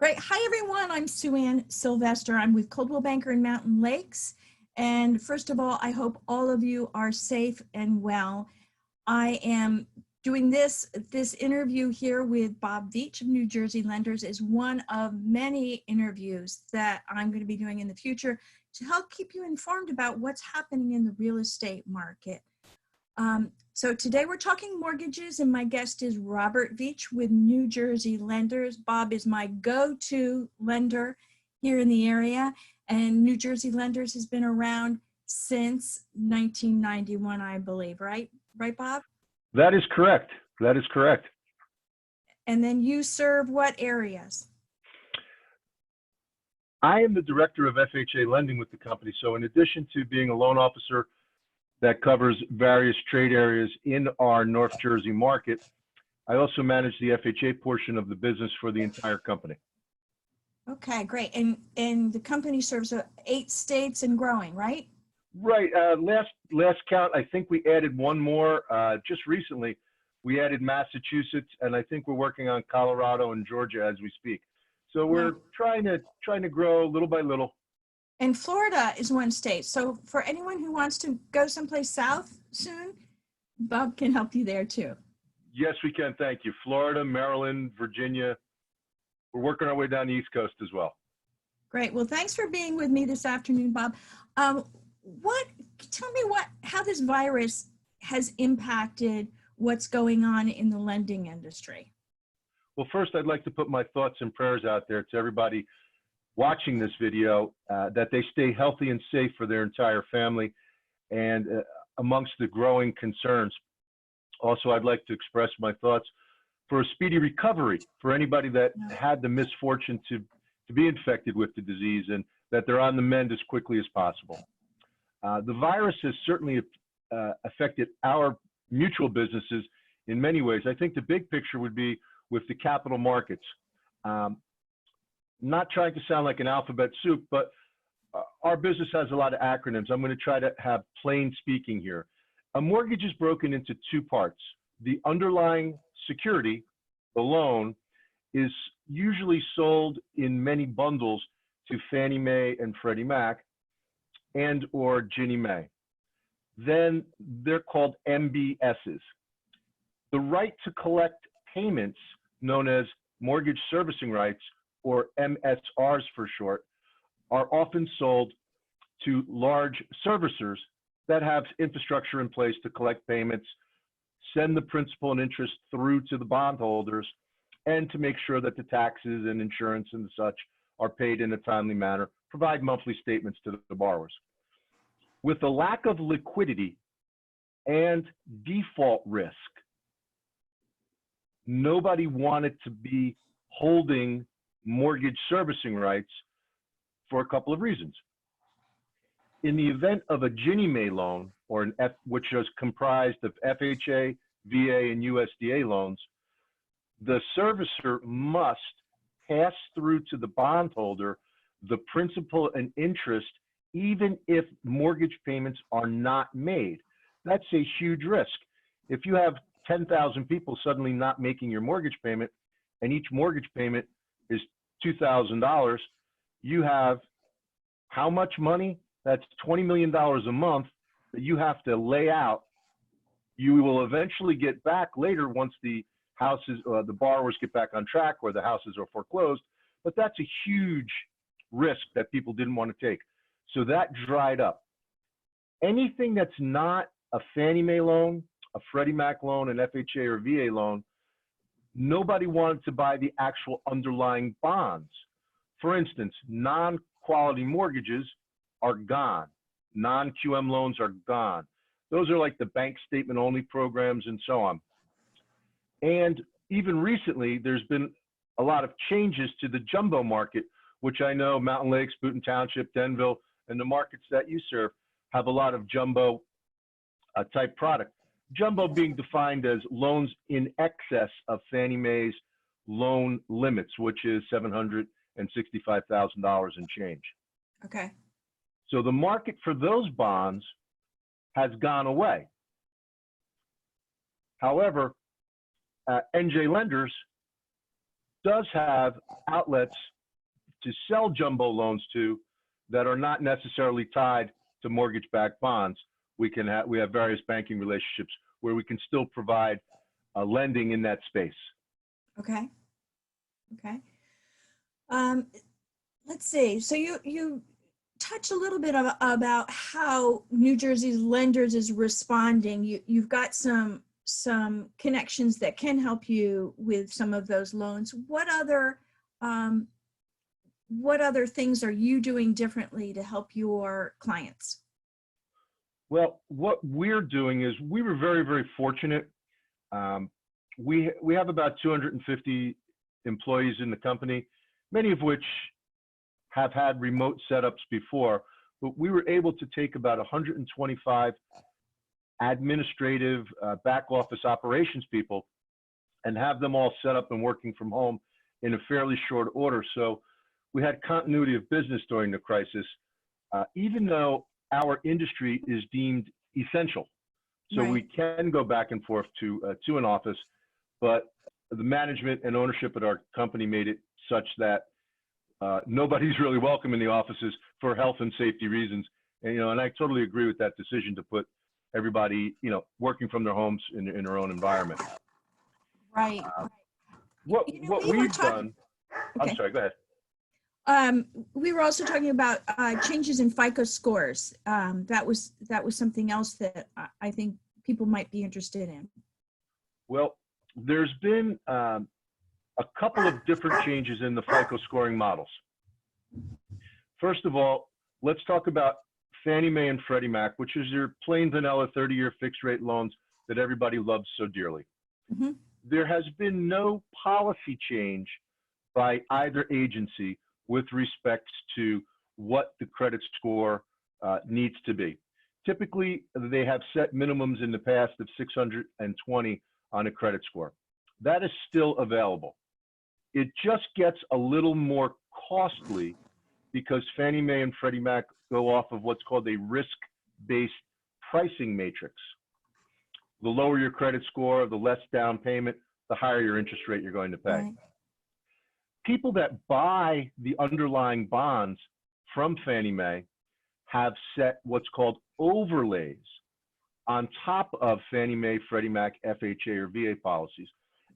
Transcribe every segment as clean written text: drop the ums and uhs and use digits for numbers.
Great. Hi, everyone. I'm Sue Ann Sylvester. I'm with Coldwell Banker in Mountain Lakes. And first of all, I hope all of you are safe and well. I am doing this interview here with Bob Veech of New Jersey Lenders is one of many interviews that I'm going to be doing in the future to help keep you informed about what's happening in the real estate market. So today we're talking mortgages, and my guest is Robert Veech with New Jersey Lenders. Bob is my go-to lender here in the area, and New Jersey Lenders has been around since 1991, I believe, right? Right, Bob? That is correct. That is correct. And then you serve what areas? I am the director of FHA lending with the company. So in addition to being a loan officer that covers various trade areas in our North Jersey market, I also manage the FHA portion of the business for the entire company. Okay, great. And the company serves 8 states and growing, right? Right. Last count, I think we added one more just recently. We added Massachusetts, and I think we're working on Colorado and Georgia as we speak. So we're trying to grow little by little. And Florida is one state. So for anyone who wants to go someplace south soon, Bob can help you there too. Yes, we can. Thank you. Florida, Maryland, Virginia. We're working our way down the East Coast as well. Great. Well, thanks for being with me this afternoon, Bob. Tell me how this virus has impacted what's going on in the lending industry. Well, first, I'd like to put my thoughts and prayers out there to everybody watching this video, that they stay healthy and safe for their entire family and amongst the growing concerns. Also, I'd like to express my thoughts for a speedy recovery for anybody that had the misfortune to be infected with the disease, and that they're on the mend as quickly as possible. The virus has certainly affected our mutual businesses in many ways. I think the big picture would be with the capital markets. Not trying to sound like an alphabet soup, but our business has a lot of acronyms. I'm going to try to have plain speaking here. A mortgage is broken into 2 parts. The underlying security, the loan, is usually sold in many bundles to Fannie Mae and Freddie Mac and or Ginnie Mae. Then they're called MBSs. The right to collect payments, known as mortgage servicing rights, or MSRs for short, are often sold to large servicers that have infrastructure in place to collect payments, send the principal and interest through to the bondholders, and to make sure that the taxes and insurance and such are paid in a timely manner, provide monthly statements to the borrowers. With the lack of liquidity and default risk, nobody wanted to be holding mortgage servicing rights for a couple of reasons. In the event of a Ginnie Mae loan, or which is comprised of FHA, VA, and USDA loans, the servicer must pass through to the bondholder the principal and interest, even if mortgage payments are not made. That's a huge risk. If you have 10,000 people suddenly not making your mortgage payment, and each mortgage payment is $2,000, you have how much money? That's $20 million a month that you have to lay out. You will eventually get back later once the houses, the borrowers get back on track, or the houses are foreclosed. But that's a huge risk that people didn't want to take. So that dried up. Anything that's not a Fannie Mae loan, a Freddie Mac loan, an FHA or VA loan, nobody wanted to buy the actual underlying bonds. For instance, non-quality mortgages are gone. Non-QM loans are gone. Those are like the bank statement only programs and so on. And even recently, there's been a lot of changes to the jumbo market, which I know Mountain Lakes, Boonton Township, Denville, and the markets that you serve have a lot of jumbo type product. Jumbo being defined as loans in excess of Fannie Mae's loan limits, which is $765,000 and change. Okay. So the market for those bonds has gone away. However, NJ Lenders does have outlets to sell jumbo loans to that are not necessarily tied to mortgage-backed bonds. We have various banking relationships where we can still provide lending in that space. Okay. Okay. Let's see. So you touch a little bit about how New Jersey's lenders is responding. You've got some connections that can help you with some of those loans. What other things are you doing differently to help your clients? Well, what we're doing is we were very, very fortunate. We have about 250 employees in the company, many of which have had remote setups before, but we were able to take about 125 administrative back office operations people and have them all set up and working from home in a fairly short order. So we had continuity of business during the crisis, even though our industry is deemed essential. So Right. we can go back and forth to an office, but the management and ownership at our company made it such that nobody's really welcome in the offices for health and safety reasons. And, and I totally agree with that decision to put everybody, working from their homes in their own environment. Right. What we've done, Okay. I'm sorry, go ahead. We were also talking about changes in FICO scores. That was something else that I think people might be interested in. Well, there's been a couple of different changes in the FICO scoring models. First of all, let's talk about Fannie Mae and Freddie Mac, which is your plain vanilla 30-year fixed rate loans that everybody loves so dearly. Mm-hmm. There has been no policy change by either agency with respect to what the credit score needs to be. Typically, they have set minimums in the past of 620 on a credit score. That is still available. It just gets a little more costly because Fannie Mae and Freddie Mac go off of what's called a risk-based pricing matrix. The lower your credit score, the less down payment, the higher your interest rate you're going to pay. Right. People that buy the underlying bonds from Fannie Mae have set what's called overlays on top of Fannie Mae, Freddie Mac, FHA, or VA policies.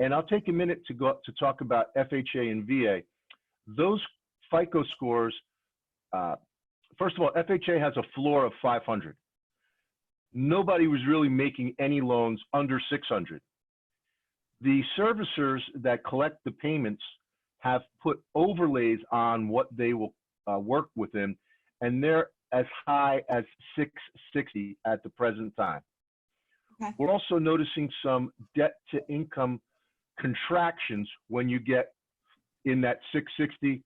And I'll take a minute to talk about FHA and VA. Those FICO scores, first of all, FHA has a floor of 500. Nobody was really making any loans under 600. The servicers that collect the payments have put overlays on what they will work within, and they're as high as 660 at the present time. Okay. We're also noticing some debt to income contractions when you get in that 660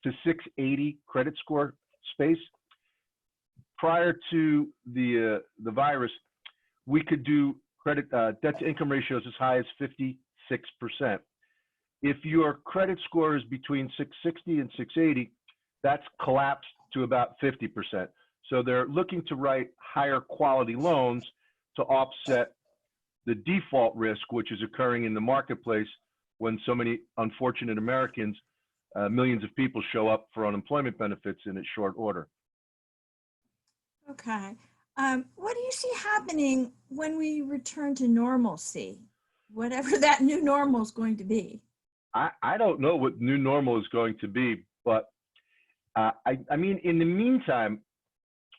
to 680 credit score space. Prior to the virus, we could do credit debt to income ratios as high as 56%. If your credit score is between 660 and 680, that's collapsed to about 50%. So they're looking to write higher quality loans to offset the default risk, which is occurring in the marketplace when so many unfortunate Americans, millions of people show up for unemployment benefits in a short order. Okay. What do you see happening when we return to normalcy, whatever that new normal is going to be? I don't know what new normal is going to be, but I mean, in the meantime,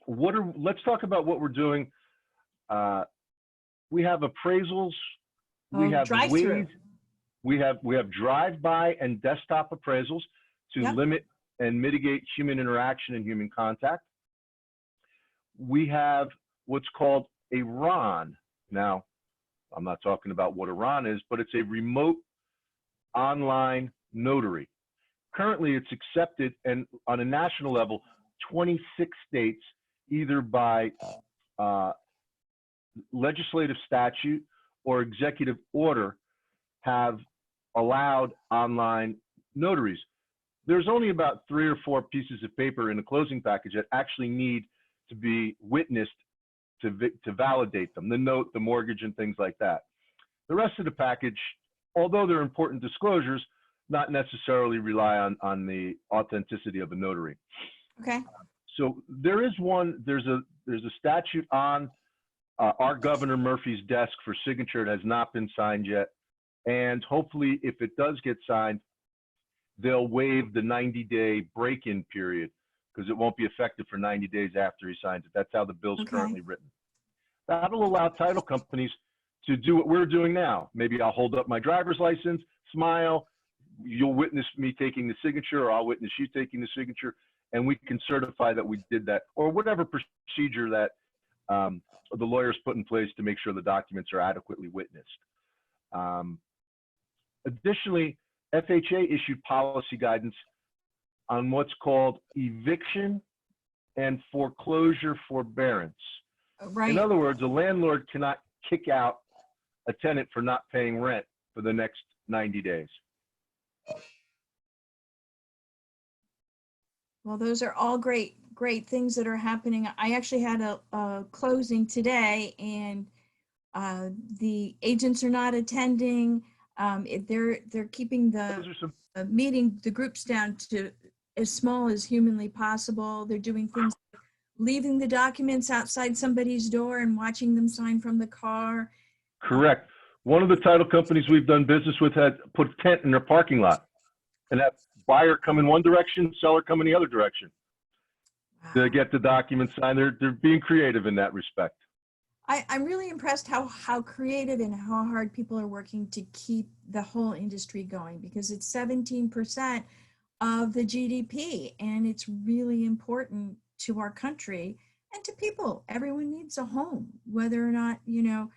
let's talk about what we're doing. We have appraisals, we have ways, we have drive-by and desktop appraisals to limit and mitigate human interaction and human contact. We have what's called a RON. Now, I'm not talking about what a RON is, but it's a remote online notary. Currently, it's accepted, and on a national level, 26 states, either by legislative statute or executive order, have allowed online notaries. There's only about 3 or 4 pieces of paper in the closing package that actually need to be witnessed to validate them, the note, the mortgage, and things like that. The rest of the package, although they're important disclosures, not necessarily rely on the authenticity of a notary. Okay. So there's a statute on our Governor Murphy's desk for signature. It has not been signed yet. And hopefully, if it does get signed, they'll waive the 90-day break-in period because it won't be effective for 90 days after he signs it. That's how the bill's currently written. That'll allow title companies to do what we're doing now. Maybe I'll hold up my driver's license, smile, you'll witness me taking the signature, or I'll witness you taking the signature, and we can certify that we did that, or whatever procedure that the lawyers put in place to make sure the documents are adequately witnessed. Additionally, FHA issued policy guidance on what's called eviction and foreclosure forbearance. Right. In other words, a landlord cannot kick out a tenant for not paying rent for the next 90 days. Well, those are all great things that are happening. I actually had a closing today, and the agents are not attending. They're keeping the groups down to as small as humanly possible. They're doing things like leaving the documents outside somebody's door and watching them sign from the car. Correct. One of the title companies we've done business with had put a tent in their parking lot and have buyer come in one direction, seller come in the other direction to get the documents signed. They're being creative in that respect. I'm really impressed how creative and how hard people are working to keep the whole industry going, because it's 17% of the GDP, and it's really important to our country and to people. Everyone needs a home, whether or not, you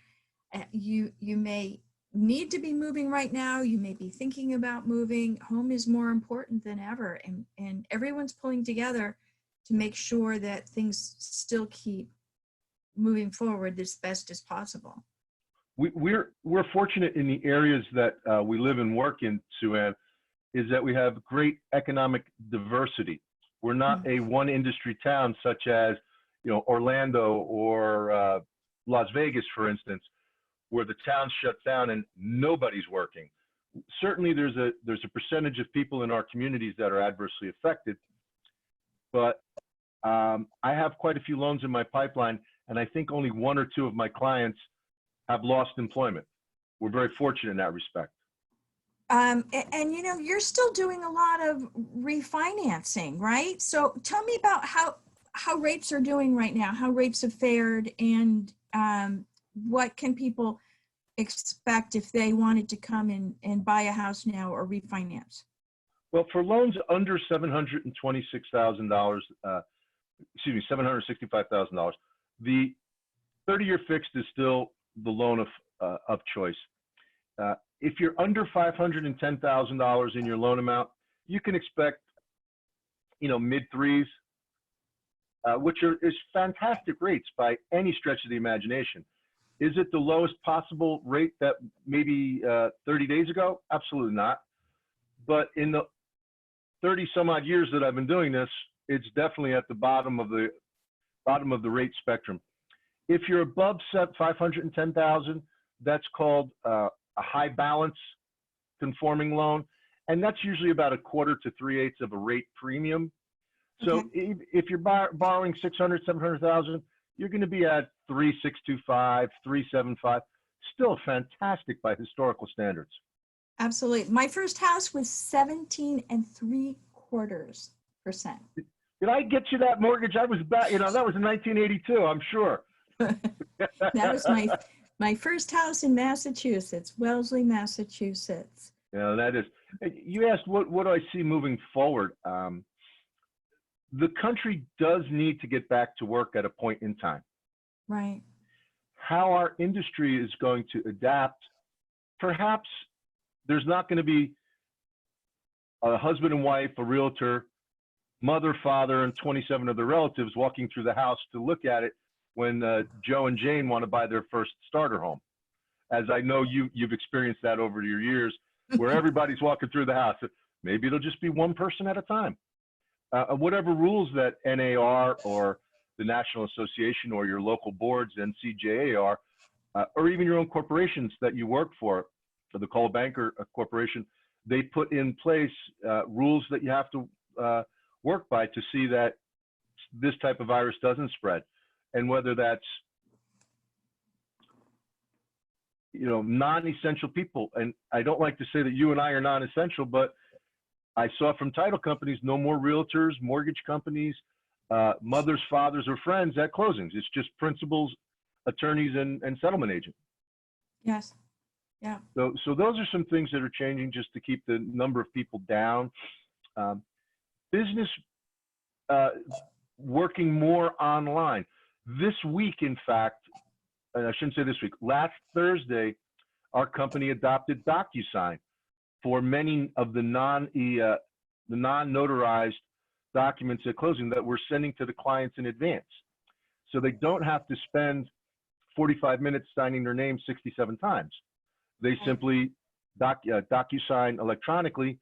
may need to be moving right now. You may be thinking about moving. Home is more important than ever. And everyone's pulling together to make sure that things still keep moving forward as best as possible. We're fortunate in the areas that we live and work in, Sue Ann, is that we have great economic diversity. We're not a one industry town such as, Orlando or Las Vegas, for instance, where the town shuts down and nobody's working. Certainly there's a percentage of people in our communities that are adversely affected, but I have quite a few loans in my pipeline, and I think only one or two of my clients have lost employment. We're very fortunate in that respect. And you're still doing a lot of refinancing, right? So tell me about how rates are doing right now, how rates have fared, and what can people expect if they wanted to come in and buy a house now or refinance? Well, for loans under $726,000, $765,000, the 30-year fixed is still the loan of choice. If you're under $510,000 in your loan amount, you can expect, mid threes, which is fantastic rates by any stretch of the imagination. Is it the lowest possible rate that maybe 30 days ago? Absolutely not. But in the 30 some odd years that I've been doing this, it's definitely at the bottom of the rate spectrum. If you're above 510,000, that's called a high balance conforming loan, and that's usually about 1/4 to 3/8 of a rate premium. So okay, if you're borrowing 600, 700,000, you're going to be at 3.625, 3.75. Still fantastic by historical standards. Absolutely. My first house was 17.75%. Did I get you that mortgage? I was back, that was in 1982, I'm sure. That was my first house in Massachusetts, Wellesley, Massachusetts. Yeah, that is. You asked what do I see moving forward? The country does need to get back to work at a point in time. Right. How our industry is going to adapt, perhaps there's not going to be a husband and wife, a realtor, mother, father, and 27 of their relatives walking through the house to look at it when Joe and Jane want to buy their first starter home. As I know you've experienced that over your years, where everybody's walking through the house. Maybe it'll just be one person at a time. Whatever rules that NAR or the National Association or your local boards, NCJA or even your own corporations that you work for the Coldwell Banker Corporation, they put in place rules that you have to work by to see that this type of virus doesn't spread. And whether that's, non-essential people. And I don't like to say that you and I are non-essential, but I saw from title companies, no more realtors, mortgage companies, mothers, fathers, or friends at closings. It's just principals, attorneys, and settlement agents. Yes. Yeah. So those are some things that are changing just to keep the number of people down. Business working more online. This week, in fact, and I shouldn't say this week, last Thursday, our company adopted DocuSign for many of the non-notarized documents at closing that we're sending to the clients in advance. So they don't have to spend 45 minutes signing their name 67 times. They simply DocuSign electronically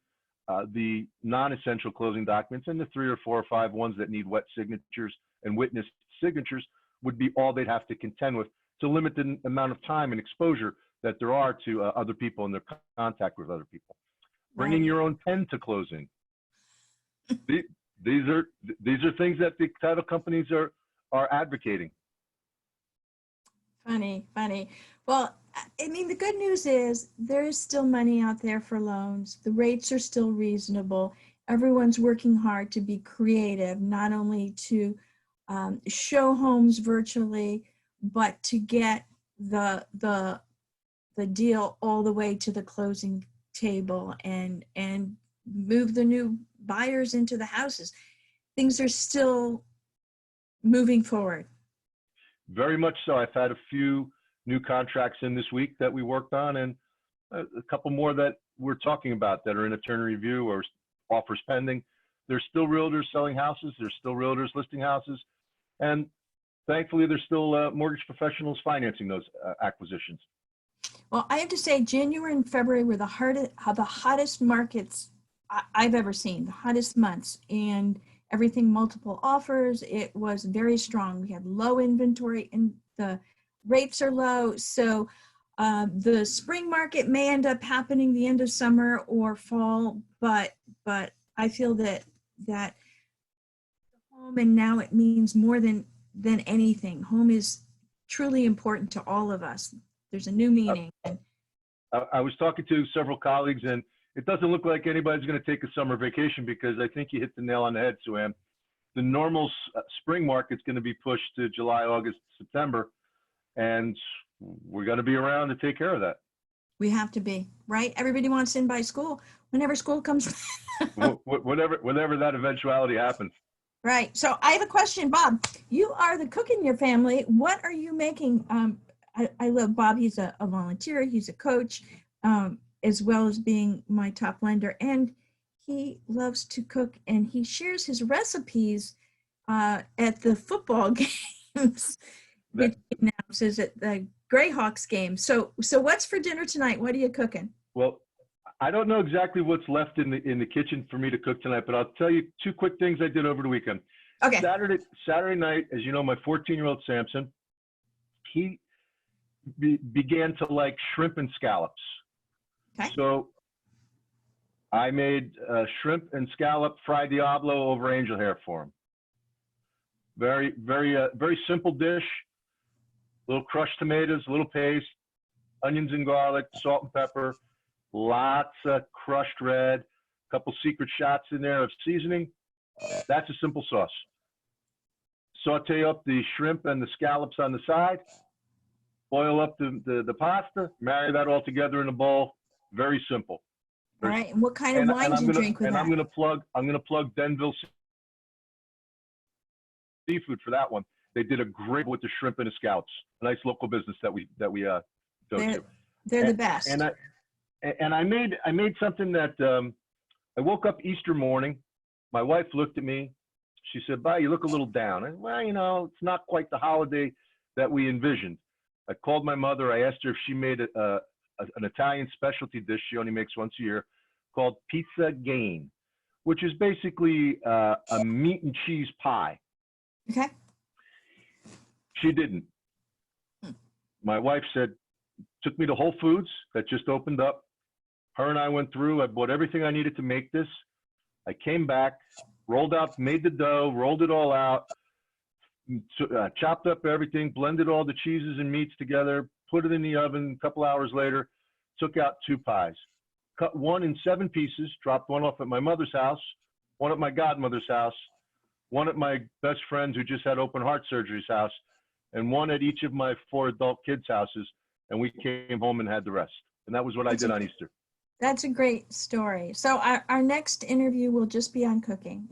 the non-essential closing documents, and the 3 or 4 or 5 ones that need wet signatures and witness signatures would be all they'd have to contend with to limit the amount of time and exposure that there are to other people and their contact with other people. Bringing your own pen to closing. These are things that the title companies are advocating. Funny. Well, I mean, the good news is there is still money out there for loans. The rates are still reasonable. Everyone's working hard to be creative, not only to show homes virtually, but to get the deal all the way to the closing table and move the new buyers into the houses. Things are still moving forward. Very much so. I've had a few new contracts in this week that we worked on, and a couple more that we're talking about that are in attorney review or offers pending. There's still realtors selling houses. There's still realtors listing houses. And thankfully, there's still mortgage professionals financing those acquisitions. Well, I have to say, January and February were the hottest markets I've ever seen, the hottest months, and everything multiple offers. It was very strong. We had low inventory and the rates are low. So the spring market may end up happening the end of summer or fall, but I feel that home, and now it means more than anything. Home is truly important to all of us. There's a new meaning. I was talking to several colleagues, and it doesn't look like anybody's going to take a summer vacation, because I think you hit the nail on the head, Sue-Ann. The normal spring market's going to be pushed to July, August, September, and we're going to be around to take care of that. We have to be, right? Everybody wants in by school, whenever school comes. whenever that eventuality happens. Right. So I have a question, Bob. You are the cook in your family. What are you making? I love Bob. He's a volunteer. He's a coach, as well as being my top lender. And he loves to cook, and he shares his recipes at the football games, which he announces at the Greyhawks game. So what's for dinner tonight? What are you cooking? Well, I don't know exactly what's left in the kitchen for me to cook tonight, but I'll tell you 2 quick things I did over the weekend. Okay. Saturday night, as you know, my 14-year-old Samson, he began to like shrimp and scallops. Okay. So I made shrimp and scallop fried diablo over angel hair for him. Very, very simple dish. Little crushed tomatoes, a little paste, onions and garlic, salt and pepper, lots of crushed red, a couple secret shots in there of seasoning. That's a simple sauce. Saute up the shrimp and the scallops on the side. Boil up the pasta. Marry that all together in a bowl. Very simple. All right. And what kind of wine do you drink with that? I'm gonna plug Denville Seafood for that one. They did a great with the shrimp and the scallops. A nice local business that we go to. They're the best. And I made something that I woke up Easter morning. My wife looked at me. She said, "Bob, you look a little down." I said, "Well, it's not quite the holiday that we envisioned." I called my mother. I asked her if she made an Italian specialty dish she only makes once a year called pizza gain, which is basically a meat and cheese pie. Okay. She didn't. My wife took me to Whole Foods that just opened up, Her and I went through, I bought everything I needed to make this. I came back, rolled out, made the dough, rolled it all out, chopped up everything, blended all the cheeses and meats together, put it in the oven. A couple hours later, took out 2 pies, cut one in 7 pieces, dropped one off at my mother's house, one at my godmother's house, one at my best friend's who just had open heart surgery's house, and one at each of my 4 adult kids' houses. And we came home and had the rest. And that was what I did on Easter. That's a great story. So our next interview will just be on cooking.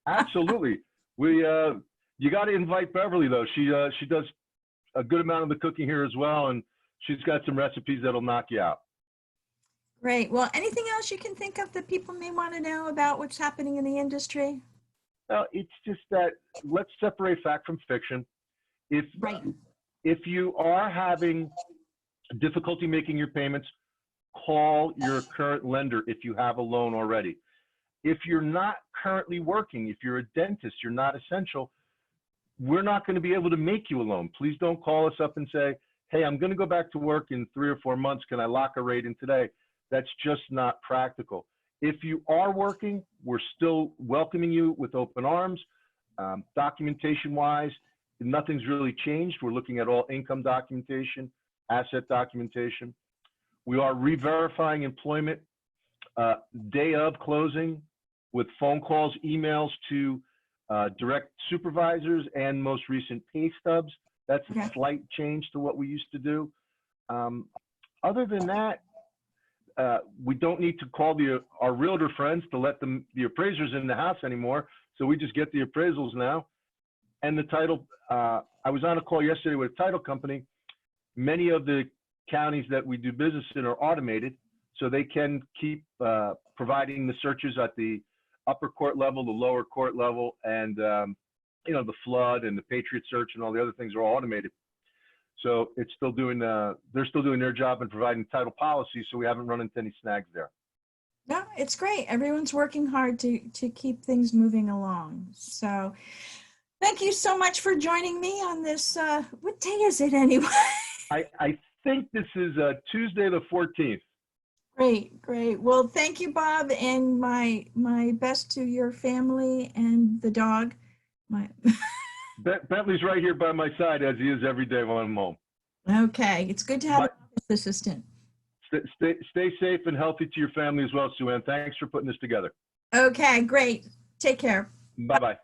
Absolutely. You got to invite Beverly though. She does a good amount of the cooking here as well, and she's got some recipes that'll knock you out. Great. Well, anything else you can think of that people may want to know about what's happening in the industry? It's just that let's separate fact from fiction. Right. If you are having difficulty making your payments, call your current lender if you have a loan already. If you're not currently working, if you're a dentist, you're not essential, we're not going to be able to make you a loan. Please don't call us up and say, hey, I'm going to go back to work in 3 or 4 months. Can I lock a rate in today? That's just not practical. If you are working, we're still welcoming you with open arms. Documentation-wise, nothing's really changed. We're looking at all income documentation, asset documentation. We are re-verifying employment day of closing with phone calls, emails to direct supervisors and most recent pay stubs. That's a slight change to what we used to do. Other than that, we don't need to call our realtor friends to let the appraisers in the house anymore. So we just get the appraisals now. And the title, I was on a call yesterday with a title company. Many of the counties that we do business in are automated, so they can keep providing the searches at the upper court level, the lower court level, and the flood and the Patriot search and all the other things are all automated. So it's still doing, they're still doing their job and providing title policy, so we haven't run into any snags there. No, it's great. Everyone's working hard to keep things moving along. So thank you so much for joining me on this. What day is it anyway? I think this is Tuesday the 14th. Great. Well, thank you, Bob, and my best to your family and the dog. Bentley's right here by my side, as he is every day when I'm home. Okay, it's good to have an office assistant. Stay safe and healthy to your family as well, Sue Ann. Thanks for putting this together. Okay, great. Take care. Bye-bye.